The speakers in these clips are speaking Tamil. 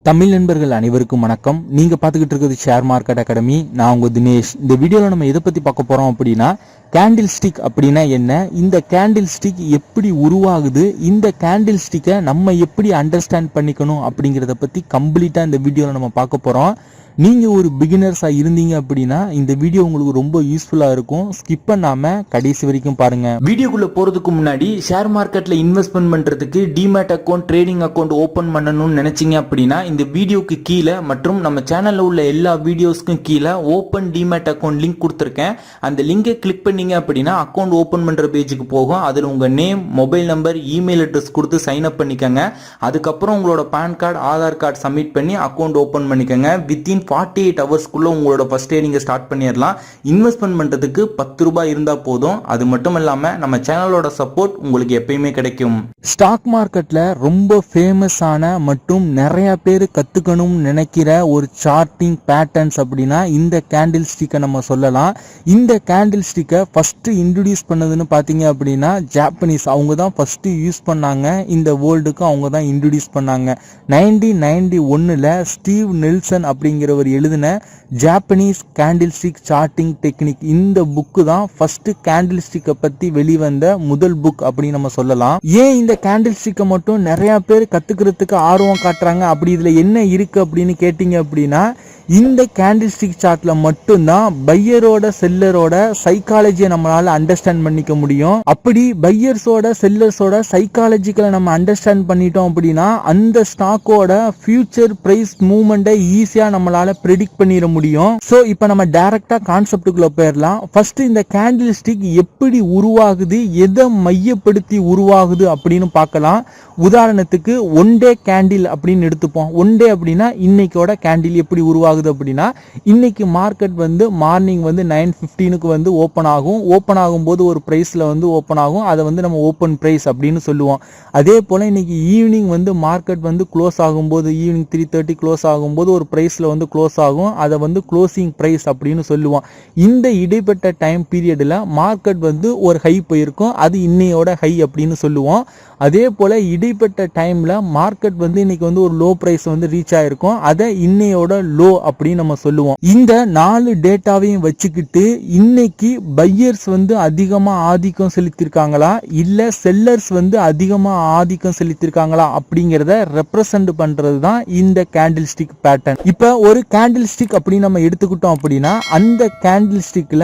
தமிழ் நண்பர்கள் அனைவருக்கும் வணக்கம். நீங்க பாத்துக்கிட்டு இருக்கிறது ஷேர் மார்க்கெட் அகாடமி. நான் உங்க தினேஷ். இந்த வீடியோல நம்ம எதை பத்தி பார்க்க போறோம் அப்படின்னா, கேண்டில் ஸ்டிக் அப்படின்னா என்ன, இந்த கேண்டில் ஸ்டிக் எப்படி உருவாகுது, இந்த கேண்டில் ஸ்டிக்கை நம்ம எப்படி அண்டர்ஸ்டாண்ட் பண்ணிக்கணும் அப்படிங்கிறத பத்தி கம்ப்ளீட்டா இந்த வீடியோல நம்ம பார்க்க போறோம். நீங்க ஒரு பிகினர்ஸா இருந்தீங்க அப்படின்னா இந்த வீடியோ உங்களுக்கு ரொம்ப யூஸ்ஃபுல்லா இருக்கும். ஸ்கிப் பண்ணாம கடைசி வரைக்கும் பாருங்க. வீடியோக்குள்ள போறதுக்கு முன்னாடி ஷேர் மார்க்கெட்ல இன்வெஸ்ட்மெண்ட் பண்றதுக்கு demat account, trading account open பண்ணணும்னு நினைச்சீங்க அப்படின்னா இந்த வீடியோக்கு கீழே மற்றும் நம்ம சேனல்ல உள்ள எல்லா வீடியோஸ்க்கும் கீழே ஓபன் டிமேட் அக்கௌண்ட் லிங்க் கொடுத்துருக்கேன். அந்த லிங்கை கிளிக் பண்ணீங்க அப்படின்னா அக்கௌண்ட் ஓபன் பண்ற பேஜுக்கு போகும். அதுல உங்க name, mobile number, email address கொடுத்து சைன் அப் பண்ணிக்கங்க. அதுக்கப்புறம் உங்களோட pan card, Aadhaar card submit பண்ணி அக்கௌண்ட் ஓபன் பண்ணிக்கங்க. வித்தின் 48 ஹவர்ஸ்க்குள்ள உங்களோட ஃபர்ஸ்ட் டே நீங்க ஸ்டார்ட் பண்ணிடலாம். இன்வெஸ்ட்மெண்ட் பண்றதுக்கு 10 ரூபாய் இருந்தா போதும். அது மட்டும் இல்லாம நம்ம சேனலோட சப்போர்ட் உங்களுக்கு எப்பயுமே கிடைக்கும். ஸ்டாக் மார்க்கெட்ல ரொம்ப ஃபேமஸான மற்றும் நிறைய பேர் கத்துக்கணும்னு நினைக்கிற ஒரு சார்ட்டிங் பேட்டர்ன்ஸ் அப்படின்னா இந்த கேண்டில் ஸ்டிக்கை நம்ம சொல்லலாம். இந்த கேண்டில் ஸ்டிக்கை ஃபர்ஸ்ட் இன்ட்ரோடியூஸ் பண்ணதுன்னு பாத்தீங்க அப்படின்னா ஜாப்பனீஸ். அவங்க தான் ஃபர்ஸ்ட் யூஸ் பண்ணாங்க. இந்த வேர்ல்டுக்கு அவங்க தான் இன்ட்ரோடியூஸ் பண்ணாங்க. 1991ல ஸ்டீவ் நெல்சன் அப்படிங்கிற எழுதின Japanese candlestick charting technique, இந்த புக்கு தான் ஃபர்ஸ்ட் கேண்டில் ஸ்டிக்கை பத்தி வெளிவந்த முதல் புக் அப்படின்னு நம்ம சொல்லலாம். ஏன் இந்த கேண்டில் ஸ்டிக்கை மட்டும் நிறைய பேர் கத்துக்கிறதுக்கு ஆர்வம் காட்டுறாங்க, அப்படி இதுல என்ன இருக்கு அப்படின்னு கேட்டீங்க அப்படின்னா, இந்த கேண்டில் ஸ்டிக் சார்ட்ல மட்டும்தான் பையரோட செல்லரோட சைக்காலஜியை நம்மளால அண்டர்ஸ்டாண்ட் பண்ணிக்க முடியும். அப்படி பையர்ஸோட செல்லர்ஸோட சைக்காலஜிக்கலை நம்ம அண்டர்ஸ்டாண்ட் பண்ணிட்டோம் அப்படின்னா அந்த ஸ்டாக்கோட ஃபியூச்சர் பிரைஸ் மூவ்மெண்ட்டை ஈஸியா நம்மளால ப்ரெடிக்ட் பண்ணிட முடியும். சோ இப்போ நம்ம டைரக்டா கான்செப்டுக்குள்ள போயிடலாம். ஃபர்ஸ்ட் இந்த கேண்டில் ஸ்டிக் எப்படி உருவாகுது, எதை மையப்படுத்தி உருவாகுது அப்படின்னு பார்க்கலாம். உதாரணத்துக்கு ஒன் டே கேண்டில் அப்படின்னு எடுத்துப்போம். ஒன் டே அப்படின்னா இன்னைக்கோட கேண்டில் எப்படி உருவாகுது அப்படின்னா, இன்னைக்கு மார்க்கெட் மார்னிங் 9:15 ஓபன் ஆகும். ஓபன் ஆகும்போது ஒரு பிரைஸ்ல ஓபன் ஆகும். அதை நம்ம ஓபன் பிரைஸ் அப்படின்னு சொல்லுவோம். அதே போல இன்னைக்கு ஈவினிங் மார்க்கெட் க்ளோஸ் ஆகும்போது, ஈவினிங் 3:30 க்ளோஸ் ஆகும்போது ஒரு பிரைஸ்ல க்ளோஸ் ஆகும். அதை க்ளோசிங் பிரைஸ் அப்படின்னு சொல்லுவோம். இந்த இடைப்பட்ட டைம் பீரியட்ல மார்க்கெட் ஒரு ஹை போயிருக்கும். அது இன்னையோட ஹை அப்படின்னு சொல்லுவோம். அதே போல இடைப்பட்ட டைம்ல மார்க்கெட் இன்னைக்கு ஒரு லோ பிரைஸ் ரீச் ஆயிருக்கும். அதை இன்னையோட லோ அப்படின்னு நம்ம சொல்லுவோம். இந்த 4 டேட்டாவையும் வச்சுக்கிட்டு இன்னைக்கு பையர்ஸ் அதிகமா ஆதிக்கம் செலுத்திருக்காங்களா இல்ல செல்லர்ஸ் அதிகமா ஆதிக்கம் செலுத்திருக்காங்களா அப்படிங்கறத ரெப்ரசன்ட் பண்றது தான் இந்த கேண்டில் ஸ்டிக் பேட்டர்ன். இப்ப ஒரு கேண்டில் ஸ்டிக் அப்படின்னு நம்ம எடுத்துக்கிட்டோம் அப்படின்னா அந்த கேண்டில் ஸ்டிக்ல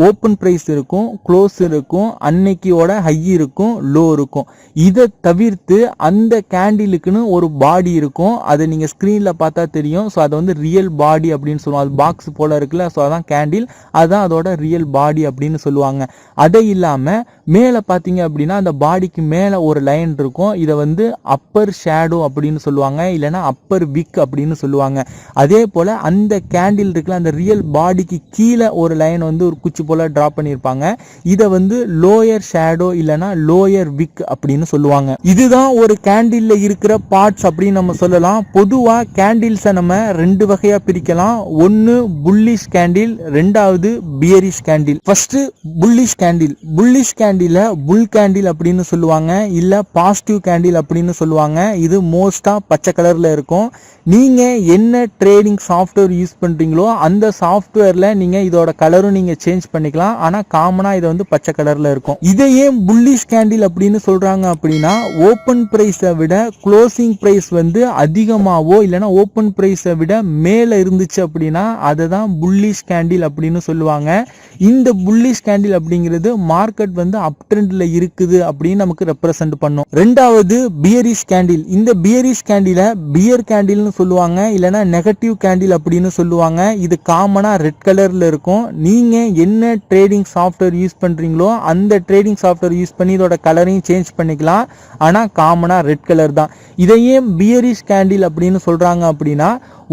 ஓபன் பிரைஸ் இருக்கும், க்ளோஸ் இருக்கும், அன்னைக்கோட ஹை இருக்கும், லோ இருக்கும். இதை தவிர்த்து அந்த கேண்டிலுக்குன்னு ஒரு பாடி இருக்கும். அதை நீங்க ஸ்கிரீன்ல பார்த்தா தெரியும். ஸோ அதை ரியல் பாடி அப்படின்னு சொல்லுவாங்க. அது பாக்ஸ் போல இருக்குல்ல, ஸோ அதான் கேண்டில், அதான் அதோட ரியல் பாடி அப்படின்னு சொல்லுவாங்க. அதை இல்லாம மேல பாத்தீங்க அப்படின்னா அந்த பாடிக்கு மேல ஒரு லைன் இருக்கும். இதை அப்பர் ஷேடோ அப்படின்னு சொல்லுவாங்க, இல்லைன்னா அப்பர் விக் அப்படின்னு சொல்லுவாங்க. அதே போல அந்த கேண்டில் இருக்குல்ல, அந்த ரியல் பாடிக்கு கீழே ஒரு லைன் ஒரு குச்சி போல டிரா பண்ணிருப்பாங்க. இதை லோயர் ஷேடோ இல்லைன்னா லோயர் விக் அப்படின்னு சொல்லுவாங்க. இதுதான் ஒரு கேண்டில்ல இருக்கிற பார்ட்ஸ் அப்படின்னு நம்ம சொல்லலாம். பொதுவா கேண்டில்ஸை நம்ம 2 வகையா பிரிக்கலாம். ஒன்னு புல்லிஷ் கேண்டில், ரெண்டாவது bearish candle. First bullish candle. Bullish கேண்டில புல் கேண்டில் அப்படின்னு சொல்லுவாங்க, இல்ல பாசிட்டிவ் கேண்டில் அப்படின்னு சொல்லுவாங்க. இது மோஸ்டா பச்சை கலர்ல இருக்கும். நீங்க என்ன ட்ரேடிங் சாஃப்ட்வேர் யூஸ் பண்றீங்களோ அந்த சாஃப்ட்வேர்ல நீங்க இதோட கலரும் நீங்க சேஞ்ச் பண்ணிக்கலாம். ஆனா காமனா இது பச்சை கலர்ல இருக்கும். இதையே புல்லிஷ் கேண்டில் அப்படின்னு சொல்றாங்க அப்படின்னா, ஓபன் பிரைஸை விட க்ளோசிங் பிரைஸ் அதிகமாவோ இல்லைன்னா ஓபன் பிரைஸை விட மேல இருந்துச்சு அப்படின்னா அதை தான் புல்லிஷ் கேண்டில் அப்படின்னு சொல்லுவாங்க. இந்த புல்லிஷ் கேண்டில் அப்படிங்கிறது மார்க்கெட் அப் ட்ரெண்ட்ல இருக்குது அப்படின்னு நமக்கு ரெப்ரசன்ட் பண்ணும். ரெண்டாவது பியரிஷ் கேண்டில். இந்த பியரிஷ் கேண்டில பியர் கேண்டில்னு சொல்லுவாங்க, இல்லைன்னா நெகட்டிவ் கேண்டில் அப்படின்னு சொல்லுவாங்க. இது காமனா ரெட் கலர்ல இருக்கும். நீங்க என்ன ட்ரேடிங் சாஃப்ட்வேர் யூஸ் பண்றீங்களோ அந்த ட்ரேடிங் சாஃப்ட்வேர் யூஸ் பண்ணி இதோட கலரையும் சேஞ்ச் பண்ணிக்கலாம். ஆனா காமனா ரெட் கலர் தான். இதையே பியரிஷ் கேண்டில் அப்படின்னு சொல்றாங்க அப்படின்னா,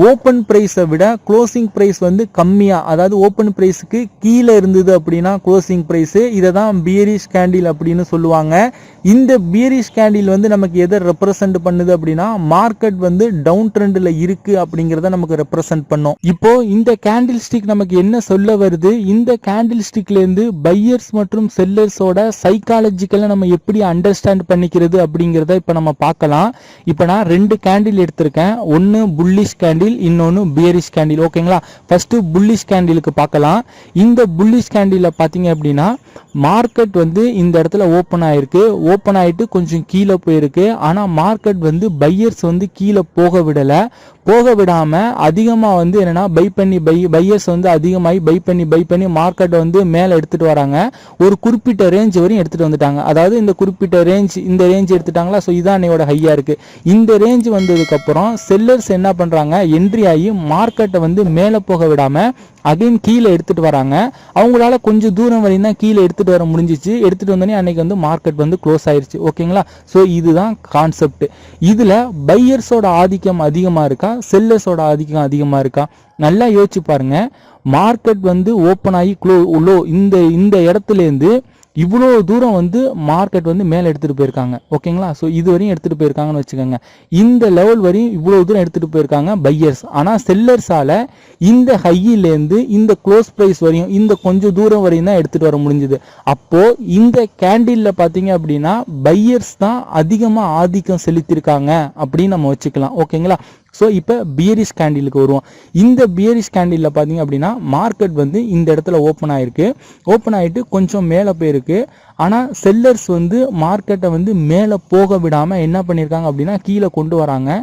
ஓபன் பிரைஸை விட க்ளோசிங் பிரைஸ் கம்மியா, அதாவது ஓபன் பிரைஸுக்கு கீழே இருந்தது அப்படின்னா க்ளோசிங் பிரைஸ், இதை தான் பியரிஷ் கேண்டில் அப்படின்னு சொல்லுவாங்க. இந்த பியரிஷ் கேண்டில் வந்து நமக்கு எதை ரெப்ரசன்ட் பண்ணுது அப்படின்னா மார்க்கெட் வந்து டவுன் ட்ரெண்ட்ல இருக்கு அப்படிங்கறத நமக்கு ரெப்ரசன்ட் பண்ணும். இப்போ இந்த கேண்டில் ஸ்டிக் நமக்கு என்ன சொல்ல வருது, இந்த கேண்டில் ஸ்டிக்ல இருந்து பையர்ஸ் மற்றும் செல்லர்ஸோட சைக்காலஜிக்கலா நம்ம எப்படி அண்டர்ஸ்டாண்ட் பண்ணிக்கிறது அப்படிங்கறத இப்ப நம்ம பார்க்கலாம். இப்ப நான் 2 கேண்டில் எடுத்திருக்கேன், ஒன்னு புல்லிஷ் கேண்டில், இன்னொன்னு பியரிஷ் கேண்டில். ஓகேங்களா, ஃபர்ஸ்ட் புல்லிஷ் கேண்டிலுக்கு பார்க்கலாம். இந்த புல்லிஷ் கேண்டில பாத்தீங்க அப்படின்னா மார்க்கெட் வந்து இந்த இடத்துல ஓபன் ஆயிருக்கு, ஓபன் ஆயிட்டு கொஞ்சம் கீழே போயிருக்கு. ஆனா மார்க்கெட் வந்து பையர்ஸ் வந்து கீழே போக விடாம அதிகமா வந்து என்னன்னா பையர்ஸ் வந்து அதிகமாகி பை பண்ணி மார்க்கெட் வந்து மேல எடுத்துட்டு வராங்க. ஒரு குறிப்பிட்ட ரேஞ்ச் வரையும் எடுத்துட்டு வந்துட்டாங்க. அதாவது இந்த குறிப்பிட்ட ரேஞ்ச், இந்த ரேஞ்ச் எடுத்துட்டாங்களா, ஸோ இதான் என்னோட ஹையா இருக்கு. இந்த ரேஞ்ச் வந்ததுக்கு அப்புறம் செல்லர்ஸ் என்ன பண்றாங்க, என்ட்ரி ஆகி மார்க்கெட்டை வந்து மேல போக விடாம அகைன் கீழே எடுத்துட்டு வராங்க. அவங்களால கொஞ்சம் தூரம் வரையும் தான் கீழே எடுத்துட்டு வர முடிஞ்சிச்சு. எடுத்துட்டு வந்தோடனே அன்னைக்கு வந்து மார்க்கெட் வந்து க்ளோஸ் ஆயிருச்சு. ஓகேங்களா, ஸோ இதுதான் கான்செப்ட். இதுல பையர்ஸோட ஆதிக்கம் அதிகமா இருக்கா, செல்லர்ஸோட ஆதிக்கம் அதிகமா இருக்கா? நல்லா யோசிச்சு பாருங்க. மார்க்கெட் வந்து ஓப்பன் ஆகி இந்த இடத்துல இருந்து இவ்வளோ தூரம் வந்து மார்க்கெட் வந்து மேலே எடுத்துட்டு போயிருக்காங்க. ஓகேங்களா, ஸோ இது வரையும் எடுத்துட்டு போயிருக்காங்கன்னு வச்சுக்கோங்க. இந்த லெவல் வரையும் இவ்வளோ தூரம் எடுத்துட்டு போயிருக்காங்க பையர்ஸ். ஆனால் செல்லர்ஸால இந்த ஹையிலேருந்து இந்த க்ளோஸ் ப்ரைஸ் வரையும் இந்த கொஞ்சம் தூரம் வரையும் தான் எடுத்துட்டு வர முடிஞ்சுது. அப்போ இந்த கேண்டில்ல பார்த்தீங்க அப்படின்னா பையர்ஸ் தான் அதிகமாக ஆதிக்கம் செலுத்தியிருக்காங்க அப்படின்னு நம்ம வச்சுக்கலாம். ஓகேங்களா, ஸோ இப்போ பியரிஷ் கேண்டிலுக்கு வருவோம். இந்த பியரிஷ் கேண்டிலில் பார்த்தீங்க அப்படின்னா மார்க்கெட் வந்து இந்த இடத்துல ஓப்பன் ஆயிருக்கு, ஓப்பன் ஆகிட்டு கொஞ்சம் மேலே போயிருக்கு. ஆனால் செல்லர்ஸ் வந்து மார்க்கெட்டை வந்து மேலே போக விடாமல் என்ன பண்ணியிருக்காங்க அப்படின்னா கீழே கொண்டு வராங்க.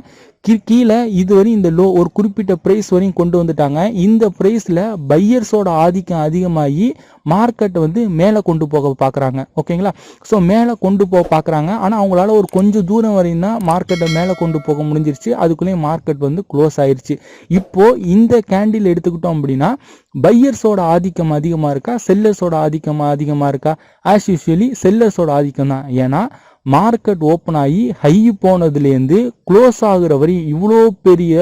கீழே இதுவரை இந்த ஒரு குறிப்பிட்ட ப்ரைஸ் வரையும் கொண்டு வந்துட்டாங்க. இந்த ப்ரைஸில் பையர்ஸோட ஆதிக்கம் அதிகமாகி மார்க்கெட்டை வந்து மேலே கொண்டு போக பார்க்குறாங்க. ஓகேங்களா, ஸோ மேலே கொண்டு போக பார்க்குறாங்க. ஆனால் அவங்களால ஒரு கொஞ்சம் தூரம் வரையும் தான் மார்க்கெட்டை மேலே கொண்டு போக முடிஞ்சிருச்சு. அதுக்குள்ளேயும் மார்க்கெட் வந்து க்ளோஸ் ஆயிடுச்சு. இப்போ இந்த கேண்டில் எடுத்துக்கிட்டோம் அப்படின்னா பையர்ஸோட ஆதிக்கம் அதிகமாக இருக்கா, செல்லர்ஸோட ஆதிக்கம் அதிகமாக இருக்கா? ஆஸ் யூஸ்வலி செல்லர்ஸோட ஆதிக்கம் தான். ஏன்னா மார்க்கெட் ஓப்பன் ஆகி ஹை போனதுலேருந்து க்ளோஸ் ஆகுற வரை இவ்வளோ பெரிய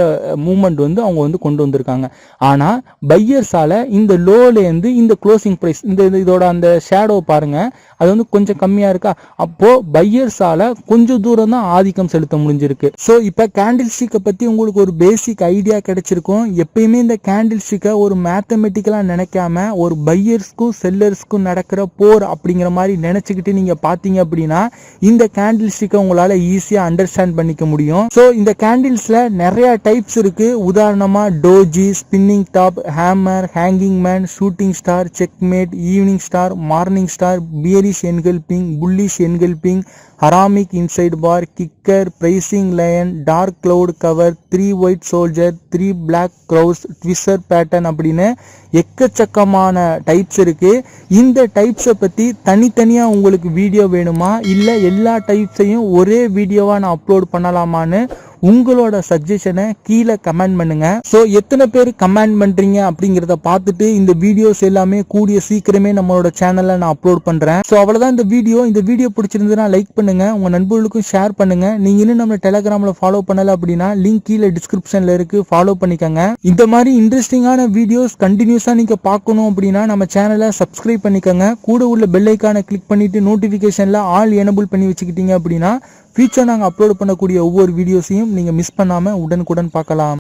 மூமெண்ட் வந்து அவங்க வந்து கொண்டு வந்திருக்காங்க. ஆனால் பையர்ஸால இந்த லோலேருந்து இந்த க்ளோசிங் ப்ரைஸ் இதோட அந்த ஷேடோ பாருங்க, அது வந்து கொஞ்சம் கம்மியா இருக்கா. அப்போ பையர்ஸால கொஞ்சம் தூரம் தான் ஆதிக்கம் செலுத்த முடிஞ்சிருக்கு. ஸோ இப்போ கேண்டில் ஸ்டிக்கை பத்தி உங்களுக்கு ஒரு பேசிக் ஐடியா கிடைச்சிருக்கும். எப்பயுமே இந்த கேண்டில் ஸ்டிக்கை ஒரு மேத்தமெட்டிக்கலா நினைக்காம ஒரு பையர்ஸ்க்கும் செல்லர்ஸ்க்கும் நடக்கிற போர் அப்படிங்கிற மாதிரி நினைச்சுக்கிட்டு நீங்க பாத்தீங்க அப்படின்னா இந்த கேண்டில் ஸ்டிக்கை உங்களால ஈஸியா அண்டர்ஸ்டாண்ட் பண்ணிக்க முடியும். ஸோ இந்த கேண்டில்ஸ்ல நிறைய டைப்ஸ் இருக்கு. உதாரணமா doji, spinning top, hammer, hanging man, shooting star, checkmate, evening star, morning star, bearish engulfing, bullish engulfing, ஹராமிக் inside bar, kicker, piercing line, dark cloud cover, 3 white soldier, 3 black crows, twister pattern அப்படின்னு எக்கச்சக்கமான டைப்ஸ் இருக்கு. இந்த டைப்ஸை பத்தி தனித்தனியா உங்களுக்கு வீடியோ வேணுமா, இல்ல எல்லா டைப்ஸையும் ஒரே வீடியோவா நான் அப்லோட் பண்ணலாமான்னு உங்களோட சஜஷனை கீழே கமெண்ட் பண்ணுங்க. ஸோ எத்தனை பேர் கமெண்ட் பண்றீங்க அப்படிங்கிறத பார்த்துட்டு இந்த வீடியோஸ் எல்லாமே கூடிய சீக்கிரமே நம்மளோட சேனல்ல நான் அப்லோட் பண்றேன். ஸோ அவ்வளவுதான் இந்த வீடியோ பிடிச்சிருந்ததுன்னா லைக் பண்ணுங்க, உங்க நண்பர்களுக்கும் ஷேர் பண்ணுங்க. நீங்க இன்னும் நம்ம டெலிகிராம்ல ஃபாலோ பண்ணல அப்படின்னா லிங்க் கீழே டிஸ்கிரிப்ஷன்ல இருக்கு, ஃபாலோ பண்ணிக்கோங்க. இந்த மாதிரி இன்ட்ரெஸ்டிங்கான வீடியோஸ் கண்டினியூஸா நீங்க பார்க்கணும் அப்படின்னா நம்ம சேனலை சப்ஸ்கிரைப் பண்ணிக்கோங்க. கூட உள்ள பெல் ஐக்கானை கிளிக் பண்ணிட்டு நோட்டிபிகேஷன்ல ஆல் எனேபிள் பண்ணி வச்சுக்கிட்டீங்க அப்படின்னா ஃபியூச்சர் நாங்கள் அப்லோட் பண்ணக்கூடிய ஒவ்வொரு வீடியோஸையும் நீங்கள் மிஸ் பண்ணாமல் உடனுக்குடன் பார்க்கலாம்.